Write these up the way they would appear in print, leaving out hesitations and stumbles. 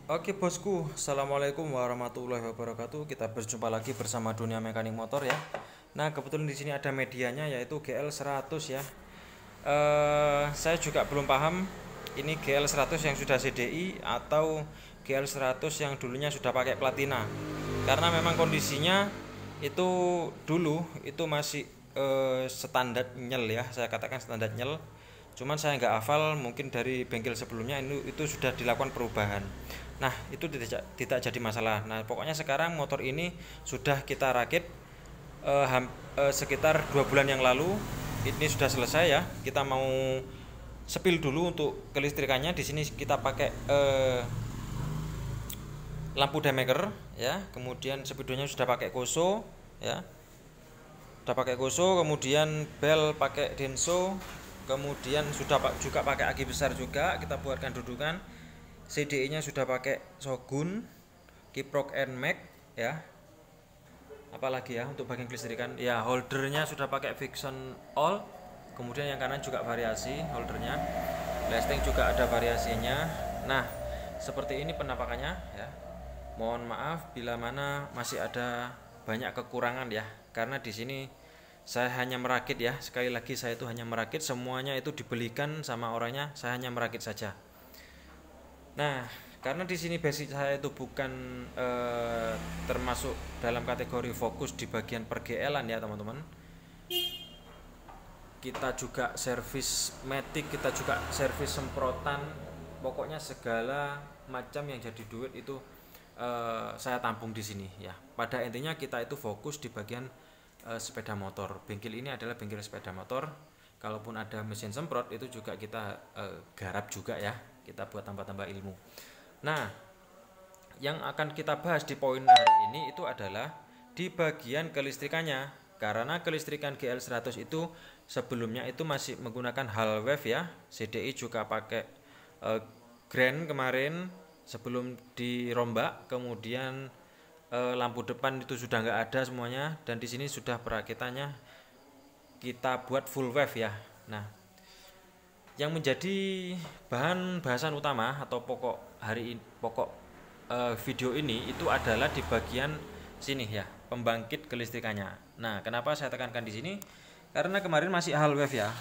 Oke bosku, assalamualaikum warahmatullahi wabarakatuh. Kita berjumpa lagi bersama Dunia Mekanik Motor ya. Nah kebetulan di sini ada medianya yaitu GL100 ya. Saya juga belum paham ini GL100 yang sudah CDI atau GL100 yang dulunya sudah pakai platina. Karena memang kondisinya itu dulu itu masih standar nyel ya, saya katakan standar nyel. Cuman saya nggak hafal, mungkin dari bengkel sebelumnya itu sudah dilakukan perubahan. Nah itu tidak jadi masalah. Nah pokoknya sekarang motor ini sudah kita rakit sekitar 2 bulan yang lalu. Ini sudah selesai ya. Kita mau sepil dulu untuk kelistrikannya. Di sini kita pakai lampu demaker ya. Kemudian speedonya sudah pakai koso ya. Sudah pakai koso, kemudian bel pakai denso, kemudian sudah juga pakai aki besar juga. Kita buatkan dudukan. CDI nya sudah pakai Shogun, Kiprok NMAX ya. Apalagi ya untuk bagian kelistrikan ya, holdernya sudah pakai Vixen All. Kemudian yang kanan juga variasi holdernya, blasting juga ada variasinya. Nah seperti ini penampakannya ya. Mohon maaf bila mana masih ada banyak kekurangan ya, karena di sini saya hanya merakit ya. Sekali lagi saya itu hanya merakit, semuanya itu dibelikan sama orangnya, saya hanya merakit saja. Nah, karena di sini basic saya itu bukan termasuk dalam kategori fokus di bagian perGL-an ya teman-teman. Kita juga servis matic, kita juga servis semprotan, pokoknya segala macam yang jadi duit itu saya tampung di sini ya. Pada intinya kita itu fokus di bagian sepeda motor. Bengkel ini adalah bengkel sepeda motor. Kalaupun ada mesin semprot itu juga kita garap juga ya. Kita buat tambah-tambah ilmu. Nah, yang akan kita bahas di poin hari ini itu adalah di bagian kelistrikannya. Karena kelistrikan GL100 itu sebelumnya itu masih menggunakan Hall wave ya. CDI juga pakai Grand kemarin sebelum dirombak. Kemudian lampu depan itu sudah nggak ada semuanya, dan di sini sudah perakitannya kita buat full wave ya. Nah, yang menjadi bahan bahasan utama atau pokok video ini itu adalah di bagian sini ya, pembangkit kelistrikannya. Nah, kenapa saya tekankan di sini? Karena kemarin masih Hall wave ya.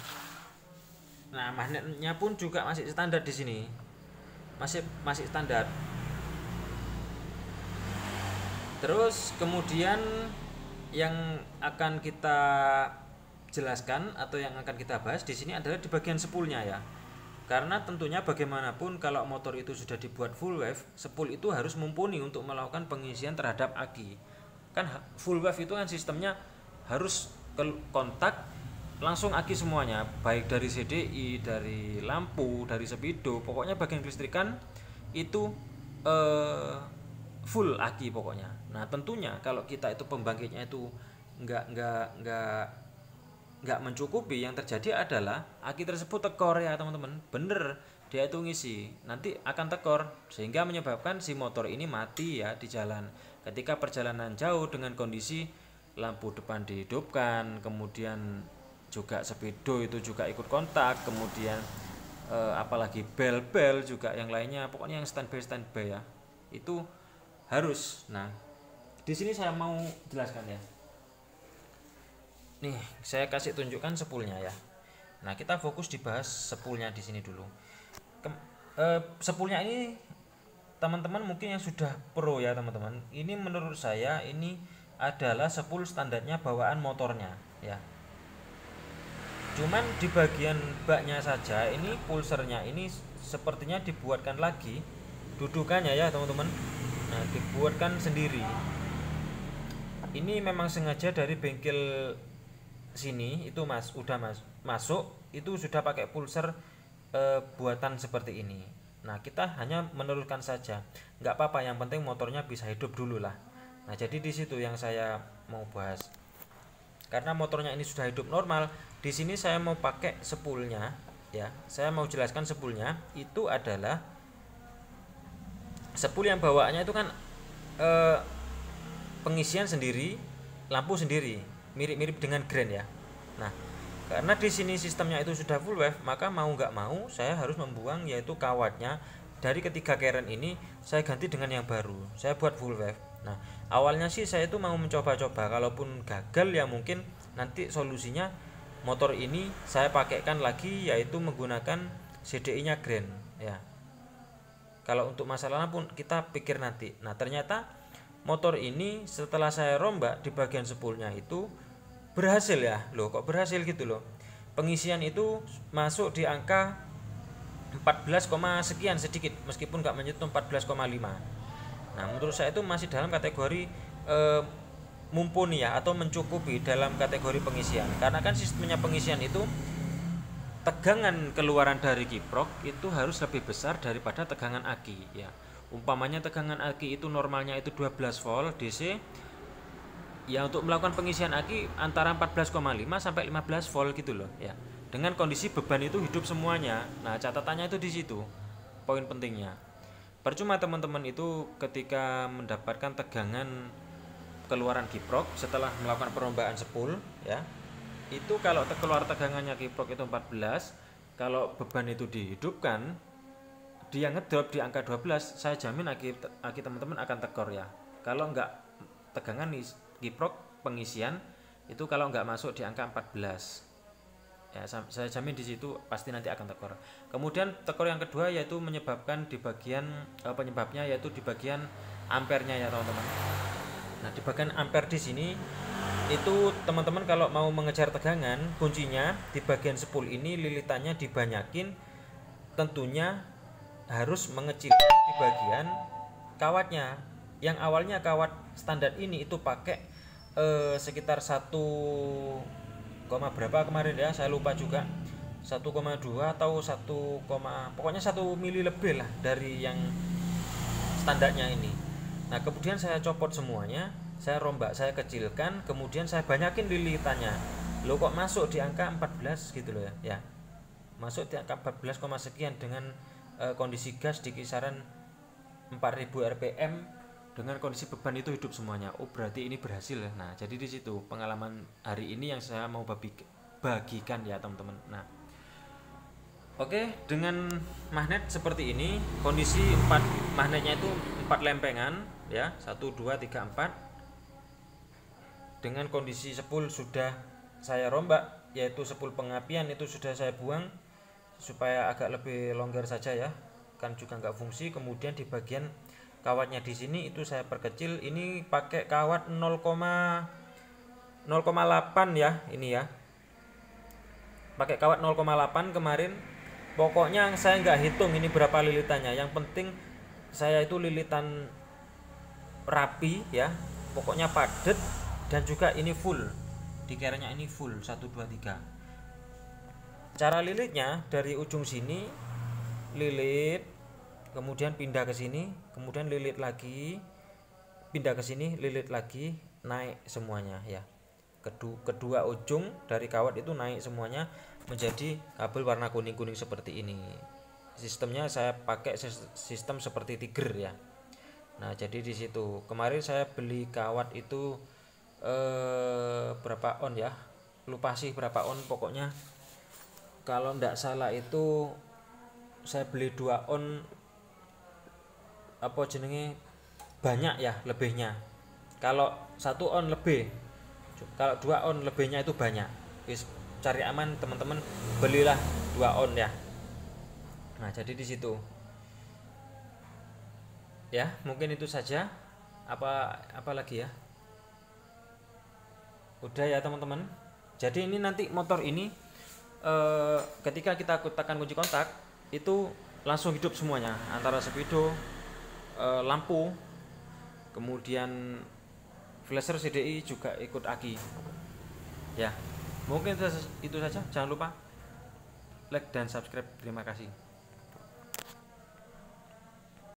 Nah, magnetnya pun juga masih standar di sini. Masih standar. Terus kemudian yang akan kita jelaskan atau yang akan kita bahas di sini adalah di bagian spoolnya ya. Karena tentunya bagaimanapun kalau motor itu sudah dibuat full wave, spool itu harus mumpuni untuk melakukan pengisian terhadap aki. Kan full wave itu kan sistemnya harus kontak langsung aki semuanya, baik dari CDI, dari lampu, dari speedo, pokoknya bagian kelistrikan itu full aki pokoknya. Nah tentunya kalau kita itu pembangkitnya itu nggak mencukupi, yang terjadi adalah aki tersebut tekor ya teman-teman. Bener, dia itu ngisi nanti akan tekor sehingga menyebabkan si motor ini mati ya di jalan. Ketika perjalanan jauh dengan kondisi lampu depan dihidupkan, kemudian juga speedo itu juga ikut kontak, kemudian apalagi bel-bel juga yang lainnya, pokoknya yang standby ya itu harus. Nah, di sini saya mau jelaskan ya. Nih, saya kasih tunjukkan spoolnya ya. Nah, kita fokus dibahas spoolnya di sini dulu. Spoolnya ini teman-teman mungkin yang sudah pro ya teman-teman. Ini menurut saya ini adalah spool standarnya bawaan motornya ya. Cuman di bagian baknya saja ini pulsernya ini sepertinya dibuatkan lagi dudukannya ya teman-teman. Nah, dibuatkan sendiri. Ini memang sengaja dari bengkel sini itu masuk itu sudah pakai pulser buatan seperti ini. Nah, kita hanya meneruskan saja. Nggak apa-apa, yang penting motornya bisa hidup dulu lah. Nah, jadi di situ yang saya mau bahas. Karena motornya ini sudah hidup normal, di sini saya mau pakai spoolnya ya. Saya mau jelaskan spoolnya itu adalah spool yang bawaannya itu kan pengisian sendiri, lampu sendiri, mirip-mirip dengan Grand ya. Nah, karena di sini sistemnya itu sudah full wave, maka mau nggak mau saya harus membuang yaitu kawatnya dari ketiga keren ini saya ganti dengan yang baru, saya buat full wave. Nah awalnya sih saya itu mau mencoba-coba, kalaupun gagal ya mungkin nanti solusinya motor ini saya pakaikan lagi, yaitu menggunakan CDI nya Grand ya. Kalau untuk masalahnya pun kita pikir nanti. Nah ternyata motor ini setelah saya rombak di bagian spoolnya itu berhasil ya. Loh kok berhasil gitu loh. Pengisian itu masuk di angka 14, sekian sedikit, meskipun nggak menyentuh 14,5. Nah menurut saya itu masih dalam kategori mumpuni ya, atau mencukupi dalam kategori pengisian. Karena kan sistemnya pengisian itu tegangan keluaran dari kiprok itu harus lebih besar daripada tegangan aki ya. Umpamanya tegangan aki itu normalnya itu 12 volt DC ya, untuk melakukan pengisian aki antara 14,5 sampai 15 volt gitu loh ya, dengan kondisi beban itu hidup semuanya. Nah catatannya itu di situ poin pentingnya. Percuma teman-teman itu ketika mendapatkan tegangan keluaran kiprok setelah melakukan perlombaan spool ya, itu kalau keluar tegangannya kiprok itu 14, kalau beban itu dihidupkan, dia ngedrop di angka 12, saya jamin aki teman-teman akan tekor ya. Kalau enggak tegangan kiprok pengisian itu kalau enggak masuk di angka 14 ya, saya jamin di situ pasti nanti akan tekor. Kemudian tekor yang kedua yaitu menyebabkan di bagian penyebabnya yaitu di bagian ampernya ya teman-teman. Nah di bagian ampere di sini itu teman-teman kalau mau mengejar tegangan, kuncinya di bagian spool ini lilitannya dibanyakin, tentunya harus mengecilkan di bagian kawatnya. Yang awalnya kawat standar ini itu pakai sekitar 1, berapa kemarin ya, saya lupa juga, 1,2 atau 1, pokoknya 1 mili lebih lah dari yang standarnya ini. Nah kemudian saya copot semuanya, saya rombak, saya kecilkan, kemudian saya banyakin lilitannya. Loh kok masuk di angka 14 gitu loh ya. Masuk di angka 14, sekian dengan kondisi gas di kisaran 4000 rpm dengan kondisi beban itu hidup semuanya. Oh berarti ini berhasil ya. Nah jadi di situ pengalaman hari ini yang saya mau bagikan ya teman-teman. Nah oke, dengan magnet seperti ini, kondisi 4 magnetnya itu 4 lempengan ya, 1, 2, 3, 4. Dengan kondisi spool sudah saya rombak, yaitu spool pengapian itu sudah saya buang supaya agak lebih longgar saja ya, kan juga nggak fungsi. Kemudian di bagian kawatnya di sini itu saya perkecil, ini pakai kawat 0,08 ya, ini ya, pakai kawat 0,8 kemarin. Pokoknya saya nggak hitung ini berapa lilitannya, yang penting saya itu lilitan rapi ya, pokoknya padat, dan juga ini full, di kerennya ini full 1, 2, 3. Cara lilitnya dari ujung sini lilit, kemudian pindah ke sini, kemudian lilit lagi, pindah ke sini, lilit lagi, naik semuanya ya. Kedua ujung dari kawat itu naik semuanya menjadi kabel warna kuning-kuning seperti ini. Sistemnya saya pakai sistem seperti Tiger ya. Nah jadi di situ kemarin saya beli kawat itu berapa on ya, lupa sih berapa on, pokoknya kalau ndak salah itu saya beli 2 on apa jenenge banyak ya lebihnya. Kalau 1 on lebih, kalau 2 on lebihnya itu banyak. Wis cari aman teman-teman, belilah 2 on ya. Nah jadi di situ ya, mungkin itu saja. Apa lagi ya, udah ya teman-teman. Jadi ini nanti motor ini ketika kita tekan kunci kontak itu langsung hidup semuanya, antara speedo, lampu, kemudian flasher CDI juga ikut aki ya. Mungkin itu saja, jangan lupa like dan subscribe. Terima kasih.